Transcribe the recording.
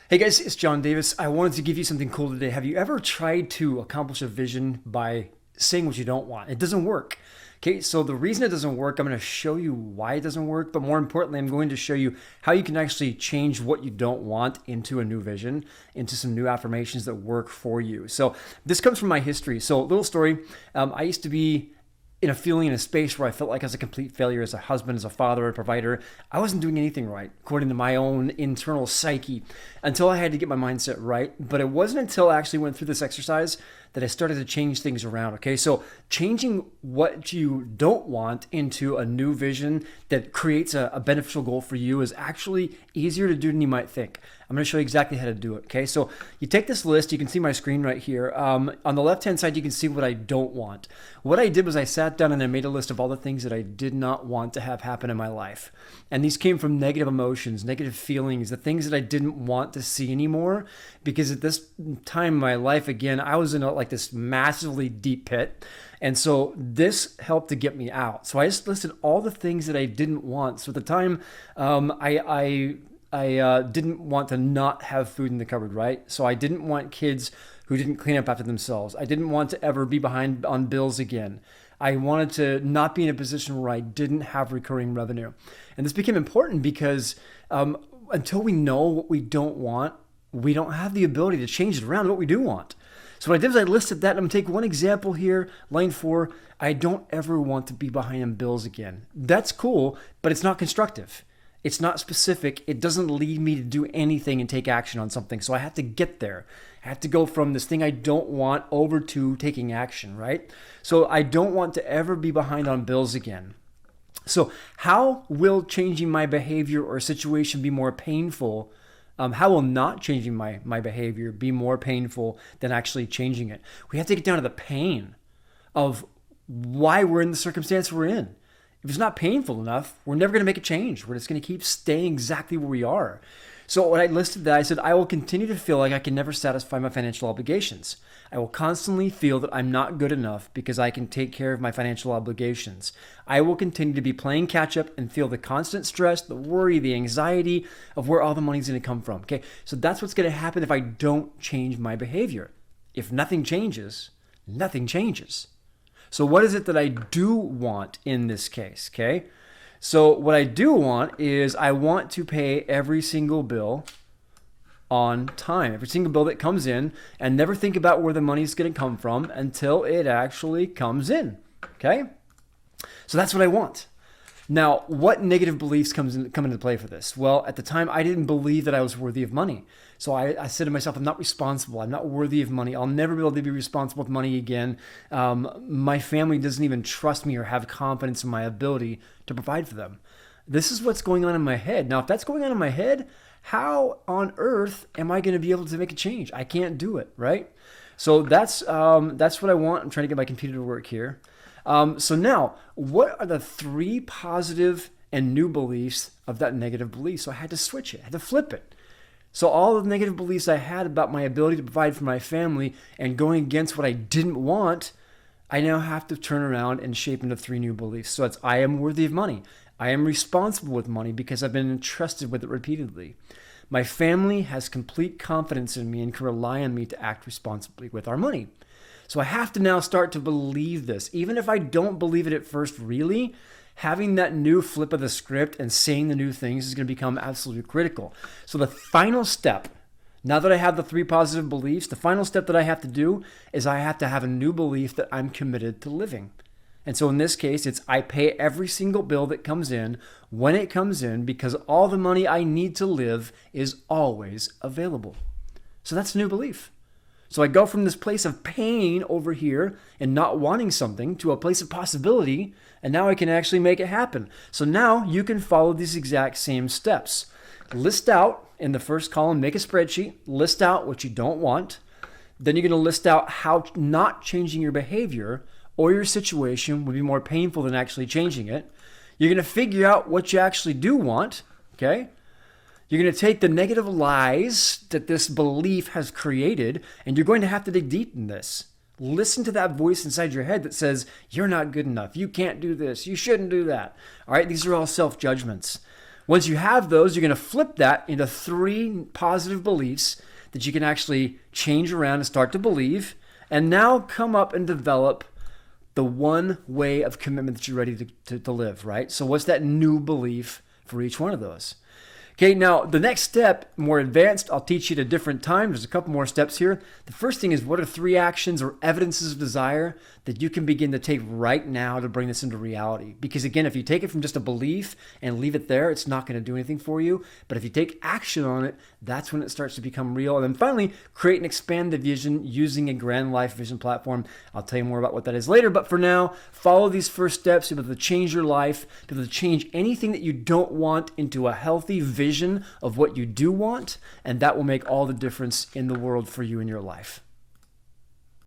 Hey guys, it's John Davis. I wanted to give you something cool today. Have you ever tried to accomplish a vision by saying what you don't want? It doesn't work. Okay, so the reason it doesn't work, I'm going to show you why it doesn't work, but more importantly, I'm going to show you how you can actually change what you don't want into a new vision, into some new affirmations that work for you. So this comes from my history. So, little story. I used to be in a space where I felt like I was a complete failure as a husband, as a father, a provider. I wasn't doing anything right, according to my own internal psyche, until I had to get my mindset right. But it wasn't until I actually went through this exercise that I started to change things around. Okay, so changing what you don't want into a new vision that creates a beneficial goal for you is actually easier to do than you might think. I'm going to show you exactly how to do it. Okay, so you take this list. You can see my screen right here. On the left-hand side, you can see what I don't want. What I did was I sat down and I made a list of all the things that I did not want to have happen in my life. And these came from negative emotions, negative feelings, the things that I didn't want to see anymore. Because at this time in my life, again, I was in this massively deep pit. And so this helped to get me out. So I just listed all the things that I didn't want. So at the time, I didn't want to not have food in the cupboard, right? So I didn't want kids who didn't clean up after themselves. I didn't want to ever be behind on bills again. I wanted to not be in a position where I didn't have recurring revenue. And this became important because until we know what we don't want, we don't have the ability to change it around to what we do want. So what I did is I listed that. I'm going to take one example here, line 4. I don't ever want to be behind on bills again. That's cool, but it's not constructive. It's not specific. It doesn't lead me to do anything and take action on something. So I have to get there. I have to go from this thing I don't want over to taking action, right? So I don't want to ever be behind on bills again. So how will changing my behavior or situation be more painful? How will not changing my behavior be more painful than actually changing it? We have to get down to the pain of why we're in the circumstance we're in. If it's not painful enough, we're never going to make a change. We're just going to keep staying exactly where we are. So when I listed that, I said, I will continue to feel like I can never satisfy my financial obligations. I will constantly feel that I'm not good enough because I can take care of my financial obligations. I will continue to be playing catch up and feel the constant stress, the worry, the anxiety of where all the money's going to come from. Okay, so that's what's going to happen if I don't change my behavior. If nothing changes, nothing changes. So what is it that I do want in this case, okay? So what I do want is I want to pay every single bill on time, every single bill that comes in, and never think about where the money's going to come from until it actually comes in, okay? So that's what I want. Now, what negative beliefs come into play for this? Well, at the time, I didn't believe that I was worthy of money. So I said to myself, I'm not responsible. I'm not worthy of money. I'll never be able to be responsible with money again. My family doesn't even trust me or have confidence in my ability to provide for them. This is what's going on in my head. Now, if that's going on in my head, how on earth am I going to be able to make a change? I can't do it, right? So that's what I want. I'm trying to get my computer to work here. So now, what are the 3 positive and new beliefs of that negative belief? So I had to switch it. I had to flip it. So all the negative beliefs I had about my ability to provide for my family and going against what I didn't want, I now have to turn around and shape into 3 new beliefs. So it's I am worthy of money. I am responsible with money because I've been entrusted with it repeatedly. My family has complete confidence in me and can rely on me to act responsibly with our money. So I have to now start to believe this. Even if I don't believe it at first, really, having that new flip of the script and saying the new things is going to become absolutely critical. So the final step, now that I have the 3 positive beliefs, the final step that I have to do is I have to have a new belief that I'm committed to living. And so in this case, it's I pay every single bill that comes in when it comes in because all the money I need to live is always available. So that's a new belief. So I go from this place of pain over here and not wanting something to a place of possibility, and now I can actually make it happen. So now you can follow these exact same steps. List out in the first column, make a spreadsheet, list out what you don't want. Then you're going to list out how not changing your behavior or your situation would be more painful than actually changing it. You're going to figure out what you actually do want, okay? You're going to take the negative lies that this belief has created, and you're going to have to dig deep in this. Listen to that voice inside your head that says, you're not good enough. You can't do this. You shouldn't do that. All right, these are all self-judgments. Once you have those, you're going to flip that into 3 positive beliefs that you can actually change around and start to believe, and now come up and develop the one way of commitment that you're ready to live, right? So what's that new belief for each one of those? Okay, now the next step, more advanced, I'll teach you at a different time. There's a couple more steps here. The first thing is, what are 3 actions or evidences of desire that you can begin to take right now to bring this into reality? Because again, if you take it from just a belief and leave it there, it's not going to do anything for you. But if you take action on it, that's when it starts to become real. And then finally, create and expand the vision using a Grand Life Vision platform. I'll tell you more about what that is later. But for now, follow these first steps to be able to change your life, to be able to change anything that you don't want into a healthy vision of what you do want, and that will make all the difference in the world for you in your life.